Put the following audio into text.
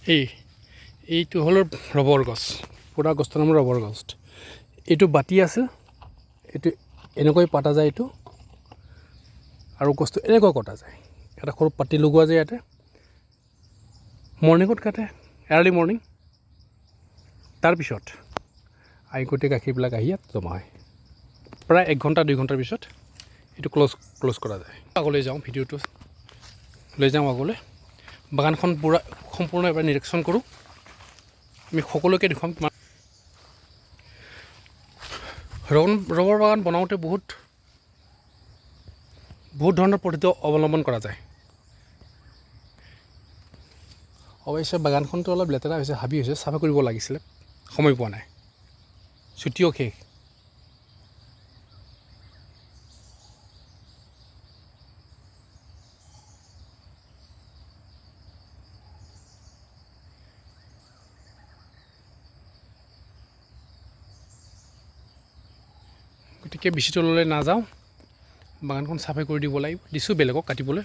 এইটো হ'ল ৰবৰ গছ, পুৰা গছটোৰ নাম ৰবৰ গছ। এইটো বাতি আছিল, এইটো এনেকৈ পতা যায় এইটো, আৰু গছটো এনেকৈ কটা যায়। এটা সৰু পাতি লগোৱা যায় ইয়াতে, মৰ্ণিঙত কাটে, আৰ্লি মৰ্ণিং। তাৰপিছত গোটেই গাখীৰবিলাক আহি ইয়াত জমা হয়। প্ৰায় 1 ঘণ্টা 2 ঘণ্টাৰ পিছত এইটো ক্ল'জ কৰা যায়। আগলৈ যাওঁ, ভিডিঅ'টো লৈ যাওঁ আগলৈ। বাগানখন পূৰা সম্পূৰ্ণ এবাৰ নিৰীক্ষণ কৰোঁ, আমি সকলোকে দেখুৱাম। ৰবৰ বাগান বনাওঁতে বহুত ধৰণৰ পদ্ধতি অৱলম্বন কৰা যায়। অৱশ্যে বাগানখনটো অলপ লেতেৰা হৈছে, হাবি হৈছে, চাফা কৰিব লাগিছিলে, সময় পোৱা নাই, ছুটিও শেষ। গতিকে বেছি তললৈ নাযাওঁ, বাগানখন চাফা কৰি দিব লাগিব, দিছোঁ বেলেগক কাটিবলৈ।